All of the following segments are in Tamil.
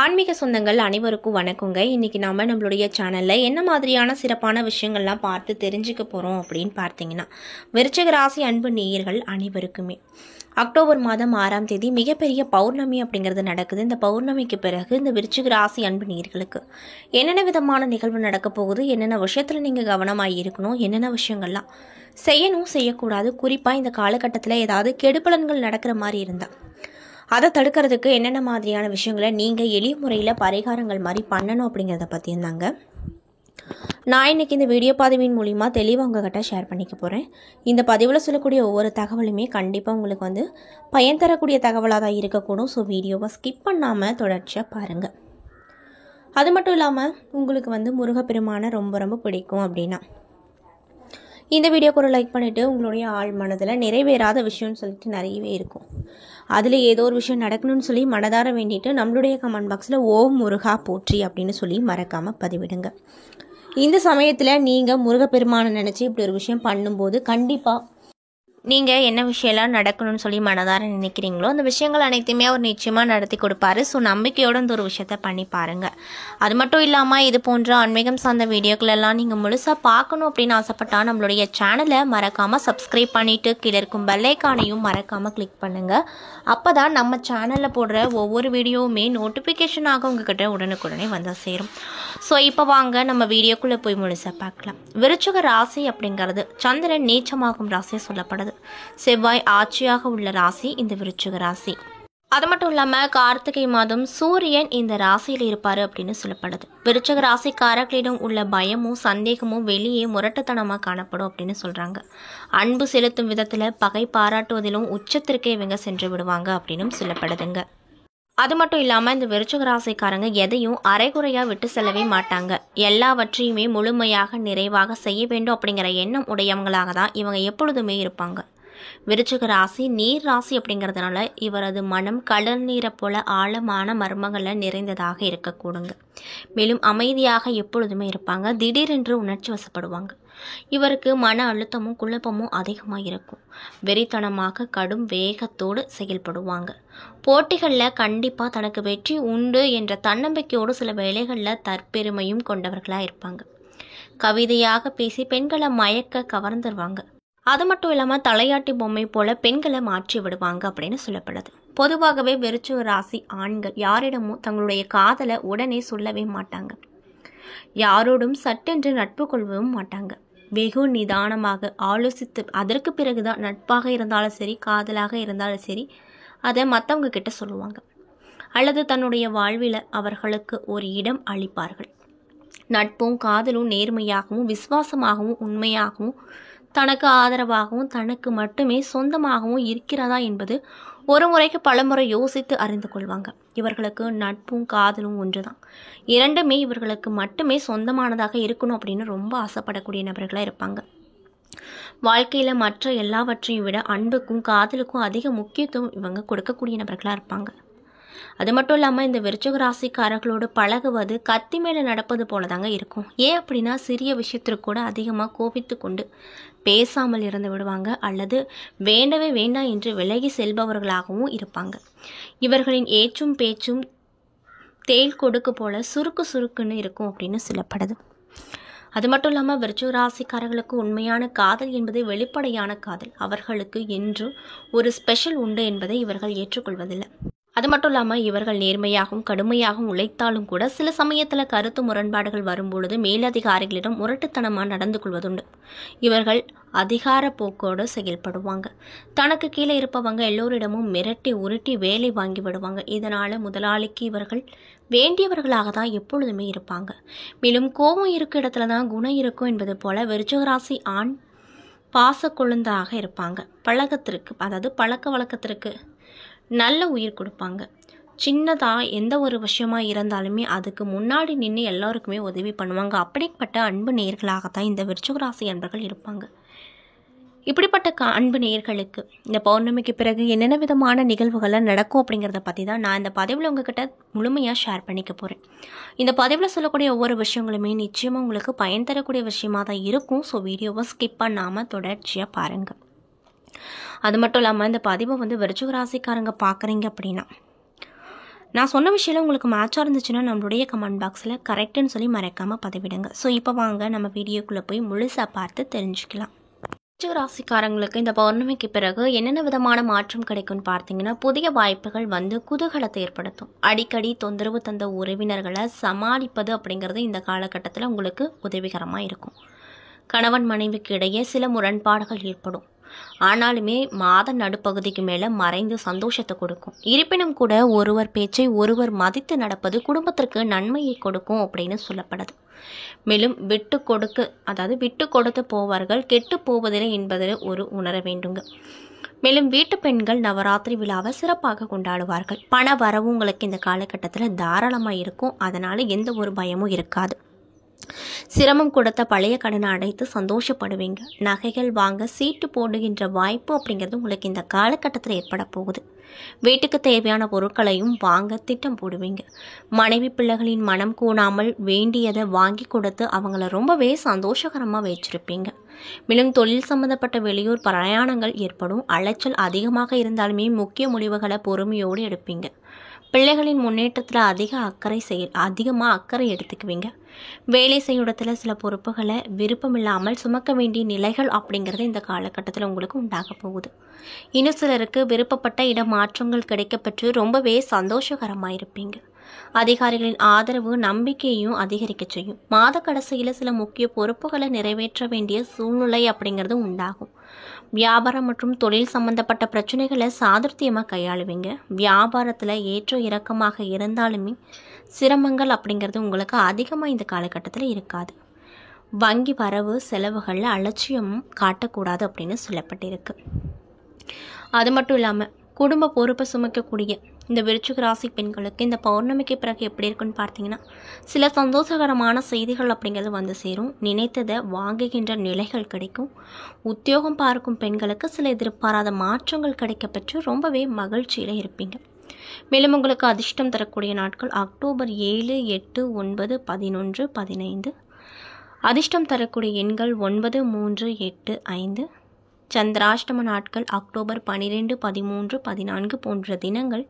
ஆன்மீக சொந்தங்கள் அனைவருக்கும் வணக்கங்க. இன்னைக்கு நாம நம்மளுடைய சேனல்ல என்ன மாதிரியான சிறப்பான விஷயங்கள்லாம் பார்த்து தெரிஞ்சுக்க போறோம் அப்படின்னு பார்த்தீங்கன்னா, விருச்சிக ராசி அன்பு நேயர்கள் அனைவருக்குமே அக்டோபர் மாதம் 6ஆம் தேதி மிகப்பெரிய பௌர்ணமி அப்படிங்கிறது நடக்குது. இந்த பௌர்ணமிக்கு பிறகு இந்த விருச்சிக ராசி அன்பு நேயர்களுக்கு என்னென்ன விதமான நிகழ்வு நடக்க போகுது, என்னென்ன விஷயத்துல நீங்க கவனமாக இருக்கணும், என்னென்ன விஷயங்கள்லாம் செய்யணும் செய்யக்கூடாது, குறிப்பா இந்த காலகட்டத்தில் ஏதாவது கெடுபலன்கள் நடக்கிற மாதிரி இருந்தா அதை தடுக்கிறதுக்கு என்னென்ன மாதிரியான விஷயங்களை நீங்கள் எளிய முறையில் பரிகாரங்கள் மாதிரி பண்ணணும் அப்படிங்கிறத பற்றி இருந்தாங்க நான் இன்றைக்கி இந்த வீடியோ பதிவின் மூலிமா தெளிவாக உங்கள்கிட்ட ஷேர் பண்ணிக்க போகிறேன். இந்த பதிவில் சொல்லக்கூடிய ஒவ்வொரு தகவலுமே கண்டிப்பாக உங்களுக்கு பயன் தரக்கூடிய தகவலாக தான் இருக்கக்கூடும். ஸோ வீடியோவை ஸ்கிப் பண்ணாமல் தொடர்ச்சியாக பாருங்கள். அது மட்டும் இல்லாமல் உங்களுக்கு முருகப்பெருமானை ரொம்ப ரொம்ப பிடிக்கும் அப்படின்னா இந்த வீடியோக்கு ஒரு லைக் பண்ணிவிட்டு உங்களுடைய ஆள் மனதில் நிறைவேறாத விஷயம்னு சொல்லிட்டு நிறையவே இருக்கும். அதில் ஏதோ ஒரு விஷயம் நடக்கணும்னு சொல்லி மனதார வேண்டிட்டு நம்மளுடைய கமெண்ட் பாக்ஸில் ஓம் முருகா போற்றி அப்படின்னு சொல்லி மறக்காமல் பதிவிடுங்க. இந்த சமயத்தில் நீங்கள் முருகப்பெருமானை நினச்சி இப்படி ஒரு விஷயம் பண்ணும்போது கண்டிப்பாக நீங்கள் என்ன விஷயம்லாம் நடக்கணும்னு சொல்லி மனதார நினைக்கிறீங்களோ அந்த விஷயங்கள் அனைத்தையுமே அவர் நிச்சயமாக நடத்தி கொடுப்பாரு. ஸோ நம்பிக்கையோடு இந்த ஒரு விஷயத்த பண்ணி பாருங்கள். அது மட்டும் இல்லாமல் இது போன்ற ஆன்மீகம் சார்ந்த வீடியோக்களெல்லாம் நீங்கள் முழுசாக பார்க்கணும் அப்படின்னு ஆசைப்பட்டால் நம்மளுடைய சேனலை மறக்காமல் சப்ஸ்கிரைப் பண்ணிவிட்டு கீழே இருக்கும் பெல்லைக்கானையும் மறக்காமல் கிளிக் பண்ணுங்கள். அப்போ தான் நம்ம சேனலில் போடுற ஒவ்வொரு வீடியோவுமே நோட்டிஃபிகேஷனாக உங்ககிட்ட உடனுக்குடனே சேரும். ஸோ இப்போ வாங்க நம்ம வீடியோக்குள்ளே போய் முழுசாக பார்க்கலாம். விருச்சிக ராசி அப்படிங்கிறது சந்திரன் நீச்சமாகும் ராசியை சொல்லப்படுது. செவ்வாய் ஆட்சியாக உள்ள ராசி இந்த விருச்சிக ராசி. அது மட்டும் இல்லாமல் கார்த்திகை மாதம் சூரியன் இந்த ராசியில் இருப்பார் அப்படின்னு சொல்லப்படுது. விருச்சிக ராசிக்காரர்களிடம் உள்ள பயமும் சந்தேகமும் வெளியே முரட்டுத்தனமாக காணப்படும் அப்படின்னு சொல்கிறாங்க. அன்பு செலுத்தும் விதத்தில் பகை பாராட்டுவதிலும் உச்சத்திற்கே இவங்க சென்று விடுவாங்க அப்படின்னு சொல்லப்படுதுங்க. அது மட்டும் இல்லாமல் இந்த விருச்சிக ராசிக்காரங்க எதையும் அரைகுறையாக விட்டு செல்லவே மாட்டாங்க. எல்லாவற்றையுமே முழுமையாக நிறைவாக செய்ய வேண்டும் அப்படிங்கிற எண்ணம் உடையவங்களாக தான் இவங்க எப்பொழுதுமே இருப்பாங்க. விருச்சிக ராசி நீர் ராசி அப்படிங்கிறதுனால இவரது மனம் கடல் நீரை போல ஆழமான மர்மங்களில் நிறைந்ததாக இருக்கக்கூடுங்க. மேலும் அமைதியாக எப்பொழுதுமே இருப்பாங்க. திடீரென்று உணர்ச்சி வசப்படுவாங்க. இவருக்கு மன அழுத்தமும் குழப்பமும் அதிகமாக இருக்கும். வெறித்தனமாக கடும் வேகத்தோடு செயல்படுவாங்க. போட்டிகளில் கண்டிப்பாக தனக்கு வெற்றி உண்டு என்ற தன்னம்பிக்கையோடு சில வேளைகளில் தற்பெருமையும் கொண்டவர்களாக இருப்பாங்க. கவிதையாக பேசி பெண்களை மயக்க கவர்ந்துருவாங்க. அது மட்டும் இல்லாமல் தலையாட்டி பொம்மை போல பெண்களை மாற்றி விடுவாங்க அப்படின்னு சொல்லப்படுது. பொதுவாகவே விருச்சிக ராசி ஆண்கள் யாரிடமும் தங்களுடைய காதலை உடனே சொல்லவே மாட்டாங்க. யாரோடும் சட்டென்று நட்பு கொள்ளவும் மாட்டாங்க. வெகு நிதானமாக ஆலோசித்து அதற்கு பிறகுதான் நட்பாக இருந்தாலும் சரி காதலாக இருந்தாலும் சரி அதை மற்றவங்க கிட்ட சொல்லுவாங்க. அல்லது தன்னுடைய வாழ்வில் அவர்களுக்கு ஒரு இடம் அளிப்பார்கள். நட்பும் காதலும் நேர்மையாகவும் விசுவாசமாகவும் உண்மையாகவும் தனக்கு ஆதரவாகவும் தனக்கு மட்டுமே சொந்தமாகவும் இருக்கிறதா என்பது ஒரு முறைக்கு பலமுறை யோசித்து அறிந்து கொள்வாங்க. இவர்களுக்கு நட்பும் காதலும் ஒன்றுதான். இரண்டுமே இவர்களுக்கு மட்டுமே சொந்தமானதாக இருக்கணும் அப்படின்னு ரொம்ப ஆசைப்படக்கூடிய நபர்களாக இருப்பாங்க. வாழ்க்கையில் மற்ற எல்லாவற்றையும் விட அன்புக்கும் காதலுக்கும் அதிக முக்கியத்துவம் இவங்க கொடுக்கக்கூடிய நபர்களாக இருப்பாங்க. அது மட்டும் இல்லாமல் இந்த விருச்சிக ராசிக்காரர்களோடு பழகுவது கத்தி மேலே நடப்பது போல தாங்க இருக்கும். ஏன் அப்படின்னா சிறிய விஷயத்திற்கு கூட அதிகமாக கோபித்து கொண்டு பேசாமல் இருந்து விடுவாங்க. அல்லது வேண்டவே வேண்டாம் என்று விலகி செல்பவர்களாகவும் இருப்பாங்க. இவர்களின் ஏச்சும் பேச்சும் தேள் கொடுக்கு போல சுருக்கு சுருக்குன்னு இருக்கும் அப்படின்னு சொல்லப்படுது. அது மட்டும் இல்லாமல் விருச்சிக ராசிக்காரர்களுக்கு உண்மையான காதல் என்பது வெளிப்படையான காதல். அவர்களுக்கு என்று ஒரு ஸ்பெஷல் உண்டு என்பதை இவர்கள் ஏற்றுக்கொள்வதில்லை. அது மட்டும் இல்லாமல் இவர்கள் நேர்மையாகவும் கடுமையாகவும் உழைத்தாலும் கூட சில சமயத்தில் கருத்து முரண்பாடுகள் வரும்பொழுது மேலதிகாரிகளிடம் முரட்டுத்தனமாக நடந்து கொள்வதுண்டு. இவர்கள் அதிகார போக்கோடு செயல்படுவாங்க. தனக்கு கீழே இருப்பவங்க எல்லோரிடமும் மிரட்டி உருட்டி வேலை வாங்கி விடுவாங்க. இதனால் முதலாளிக்கு இவர்கள் வேண்டியவர்களாக தான் எப்பொழுதுமே இருப்பாங்க. மேலும் கோபம் இருக்க இடத்துல தான் குணம் இருக்கும் என்பது போல விருச்சிக ராசி ஆண் பாச கொழுந்தாக இருப்பாங்க. பழக்க வழக்கத்திற்கு நல்ல உயிர் கொடுப்பாங்க. சின்னதாக எந்த ஒரு விஷயமா இருந்தாலுமே அதுக்கு முன்னாடி நின்று எல்லாருக்குமே உதவி பண்ணுவாங்க. அப்படிப்பட்ட அன்பு நேயர்களாகத்தான் இந்த விருச்சிக ராசி அன்பர்கள் இருப்பாங்க. இப்படிப்பட்ட அன்பு நேயர்களுக்கு இந்த பௌர்ணமிக்கு பிறகு என்னென்ன விதமான நிகழ்வுகள்லாம் நடக்கும் அப்படிங்கிறத பற்றி தான் நான் இந்த பதிவில் உங்ககிட்ட முழுமையாக ஷேர் பண்ணிக்க போகிறேன். இந்த பதிவில் சொல்லக்கூடிய ஒவ்வொரு விஷயங்களுமே நிச்சயமாக உங்களுக்கு பயன் தரக்கூடிய விஷயமாக தான் இருக்கும். ஸோ வீடியோவை ஸ்கிப் பண்ணாமல் தொடர்ச்சியாக பாருங்கள். அது மட்டும் இல்லாமல் இந்த பதிவை விருச்சிக ராசிக்காரங்க பார்க்குறீங்க அப்படின்னா நான் சொன்ன விஷயம் உங்களுக்கு மேட்சாக இருந்துச்சுன்னா நம்மளுடைய கமெண்ட் பாக்ஸில் கரெக்டுன்னு சொல்லி மறக்காமல் பதிவிடுங்க. ஸோ இப்போ வாங்க நம்ம வீடியோக்குள்ளே போய் முழுசாக பார்த்து தெரிஞ்சுக்கலாம். விருச்சிக ராசிக்காரங்களுக்கு இந்த பௌர்ணமிக்கு பிறகு என்னென்ன விதமான மாற்றம் கிடைக்கும்னு பார்த்தீங்கன்னா, புதிய வாய்ப்புகள் வந்து குதூகலத்தை ஏற்படுத்தும். அடிக்கடி தொந்தரவு தந்த உறவினர்களை சமாளிப்பது அப்படிங்கிறது இந்த காலகட்டத்தில் உங்களுக்கு உதவிகரமாக இருக்கும். கணவன் மனைவிக்கு இடையே சில முரண்பாடுகள் ஏற்படும். ஆனாலுமே மாத நடுப்பகுதிக்கு மேலே மறைந்து சந்தோஷத்தை கொடுக்கும். இருப்பினும் கூட ஒருவர் பேச்சை ஒருவர் மதித்து நடப்பது குடும்பத்திற்கு நன்மையை கொடுக்கும் அப்படின்னு சொல்லப்படுது. மேலும் விட்டு கொடுத்து போவார்கள் கெட்டு போவதில்லை என்பதில் ஒரு உணர வேண்டுங்க. மேலும் வீட்டு பெண்கள் நவராத்திரி விழாவை சிறப்பாக கொண்டாடுவார்கள். பண வரவு உங்களுக்கு இந்த காலகட்டத்தில் தாராளமாக இருக்கும். அதனால எந்த ஒரு பயமும் இருக்காது. சிரமம் கொடுத்த பழைய கடனை அடைத்து சந்தோஷப்படுவீங்க. நகைகள் வாங்க சீட்டு போடுகின்ற வாய்ப்பு அப்படிங்கிறது உங்களுக்கு இந்த காலகட்டத்தில் ஏற்பட போகுது. வீட்டுக்கு தேவையான பொருட்களையும் வாங்க திட்டம் போடுவீங்க. மனைவி பிள்ளைகளின் மனம் கூடாமல் வேண்டியதை வாங்கி கொடுத்து அவங்கள ரொம்பவே சந்தோஷகரமாக வச்சிருப்பீங்க. மேலும் தொழில் சம்பந்தப்பட்ட வெளியூர் பிரயாணங்கள் ஏற்படும். அலைச்சல் அதிகமாக இருந்தாலுமே முக்கிய முடிவுகளை பொறுமையோடு எடுப்பீங்க. பிள்ளைகளின் முன்னேற்றத்தில் அதிகமாக அக்கறை எடுத்துக்குவீங்க. வேலை செய்யும் இடத்துல சில பொறுப்புகளை விருப்பமில்லாமல் சுமக்க வேண்டிய நிலைகள் அப்படிங்கிறது இந்த காலகட்டத்தில் உங்களுக்கு உண்டாக போகுது. இன்னும் சிலருக்கு விருப்பப்பட்ட இடமாற்றங்கள் கிடைக்கப்பெற்று ரொம்பவே சந்தோஷகரமாக இருப்பீங்க. அதிகாரிகளின் ஆதரவு நம்பிக்கையையும் அதிகரிக்க செய்யும். மாத கடைசியில் சில முக்கிய பொறுப்புகளை நிறைவேற்ற வேண்டிய சூழ்நிலை அப்படிங்கிறது உண்டாகும். வியாபாரம் மற்றும் தொழில் சம்பந்தப்பட்ட பிரச்சனைகளை சாதுர்த்தியமாக கையாளுவீங்க. வியாபாரத்தில் ஏற்ற இறக்கமாக இருந்தாலுமே சிரமங்கள் அப்படிங்கிறது உங்களுக்கு அதிகமாக இந்த காலகட்டத்தில் இருக்காது. வங்கி வரவு செலவுகளில் அலட்சியம் காட்டக்கூடாது அப்படின்னு சொல்லப்பட்டிருக்கு. அது மட்டும் இல்லாமல் குடும்ப பொறுப்பை சுமக்கக்கூடிய இந்த விருச்சிக ராசி பெண்களுக்கு இந்த பௌர்ணமிக்கு பிறகு எப்படி இருக்குன்னு பார்த்தீங்கன்னா, சில சந்தோஷகரமான செய்திகள் அப்படிங்கிறது வந்து சேரும். நினைத்ததை வாங்குகின்ற நிலைகள் கிடைக்கும். உத்தியோகம் பார்க்கும் பெண்களுக்கு சில எதிர்பாராத மாற்றங்கள் கிடைக்கப்பெற்று ரொம்பவே மகிழ்ச்சியில் இருப்பீங்க. மேலும் உங்களுக்கு அதிர்ஷ்டம் தரக்கூடிய நாட்கள் அக்டோபர் 7, 8, 9, 11, 15. அதிர்ஷ்டம் தரக்கூடிய எண்கள் 9, 3, 8, 5. சந்திராஷ்டம நாட்கள் அக்டோபர் 12, 13, 14 போன்ற தினங்கள்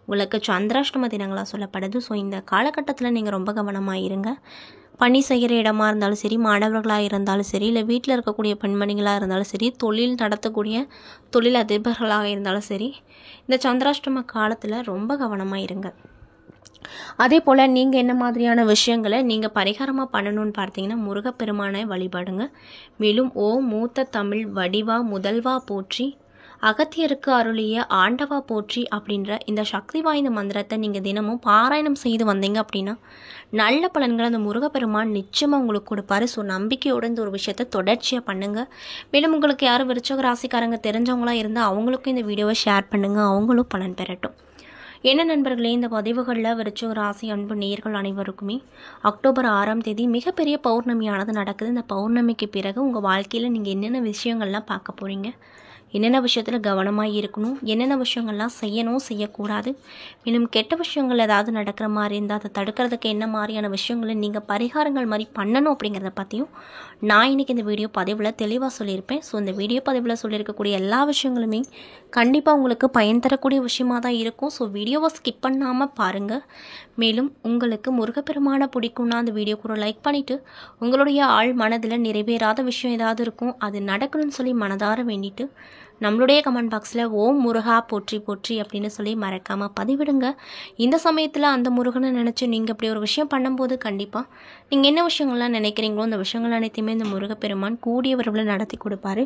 உங்களுக்கு சந்திராஷ்டம தினங்களாக சொல்லப்படுது. ஸோ இந்த காலகட்டத்தில் நீங்கள் ரொம்ப கவனமாக இருங்க. பணி செய்கிற இடமா இருந்தாலும் சரி, மாணவர்களாக இருந்தாலும் சரி, இல்லை வீட்டில் இருக்கக்கூடிய பெண்மணிகளாக இருந்தாலும் சரி, தொழில் நடத்தக்கூடிய தொழில் அதிபர்களாக இருந்தாலும் சரி, இந்த சந்திராஷ்டம காலத்தில் ரொம்ப கவனமாக இருங்க. அதே போல் நீங்கள் என்ன மாதிரியான விஷயங்களை நீங்கள் பரிகாரமாக பண்ணணும்னு பார்த்தீங்கன்னா, முருகப்பெருமானை வழிபாடுங்க. மேலும் மூத்த தமிழ் வடிவா முதல்வா போற்றி, அகத்தியருக்கு அருளிய ஆண்டவா போற்றி அப்படின்ற இந்த சக்தி வாய்ந்த மந்திரத்தை நீங்கள் தினமும் பாராயணம் செய்து வந்தீங்க அப்படின்னா நல்ல பலன்களை அந்த முருகப்பெருமான் நிச்சயமாக உங்களுக்கு கொடுப்பாரு. ஸோ நம்பிக்கையோட இந்த ஒரு விஷயத்தை தொடர்ச்சியாக பண்ணுங்கள். மேலும் உங்களுக்கு யாரும் விருச்சிக ராசிக்காரங்க தெரிஞ்சவங்களாக இருந்தால் அவங்களுக்கும் இந்த வீடியோவை ஷேர் பண்ணுங்கள், அவங்களும் பலன் பெறட்டும். என்ன நண்பர்களே, இந்த பதிவுகளில் விருச்சிக ராசி அன்பு நேயர்கள் அனைவருக்குமே அக்டோபர் 6ஆம் தேதி மிகப்பெரிய பௌர்ணமியானது நடக்குது. இந்த பௌர்ணமிக்கு பிறகு உங்கள் வாழ்க்கையில் நீங்கள் என்னென்ன விஷயங்கள்லாம் பார்க்க போகிறீங்க, என்னென்ன விஷயத்தில் கவனமாக இருக்கணும், என்னென்ன விஷயங்கள்லாம் செய்யணும் செய்யக்கூடாது, இன்னும் கெட்ட விஷயங்கள் ஏதாவது நடக்கிற மாதிரி இருந்தால் அதை தடுக்கிறதுக்கு என்ன மாதிரியான விஷயங்களை நீங்கள் பரிகாரங்கள் மாதிரி பண்ணணும் அப்படிங்கிறத பற்றியும் நான் இன்றைக்கி இந்த வீடியோ பதிவில் தெளிவாக சொல்லியிருப்பேன். ஸோ இந்த வீடியோ பதிவில் சொல்லியிருக்கக்கூடிய எல்லா விஷயங்களுமே கண்டிப்பாக உங்களுக்கு பயன் தரக்கூடிய விஷயமாக தான் இருக்கும். ஸோ வீடியோவை ஸ்கிப் பண்ணாமல் பாருங்கள். மேலும் உங்களுக்கு முருகப்பெருமானை பிடிக்கும்னா அந்த வீடியோக்கு ஒரு லைக் பண்ணிவிட்டு உங்களுடைய ஆள் மனதில் நிறைவேறாத விஷயம் ஏதாவது இருக்கும் அது நடக்கணும்னு சொல்லி மனதார வேண்டிட்டு நம்மளுடைய கமெண்ட் பாக்ஸில் ஓம் முருகா போற்றி போற்றி அப்படின்னு சொல்லி மறக்காமல் பதிவிடுங்க. இந்த சமயத்தில் அந்த முருகனை நினச்சி நீங்கள் இப்படி ஒரு விஷயம் பண்ணும்போது கண்டிப்பாக நீங்கள் என்ன விஷயங்கள்லாம் நினைக்கிறீங்களோ அந்த விஷயங்கள் அனைத்தையுமே இந்த முருகப்பெருமான் கூடிய விரைவில் நடத்தி கொடுப்பாரு.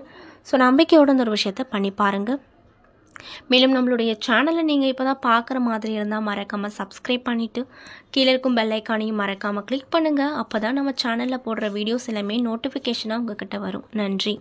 ஸோ நம்பிக்கையோடு இந்த ஒரு விஷயத்தை பண்ணி பாருங்கள். மேலும் நம்மளுடைய சேனலை நீங்கள் இப்போ தான் பார்க்குற மாதிரி இருந்தால் மறக்காமல் சப்ஸ்கிரைப் பண்ணிவிட்டு கீழே இருக்கும் பெல் ஐக்கானையும் மறக்காமல் கிளிக் பண்ணுங்கள். அப்போ தான் நம்ம சேனலில் போடுற வீடியோஸ் எல்லாமே நோட்டிஃபிகேஷனாக உங்கள்கிட்ட வரும். நன்றி.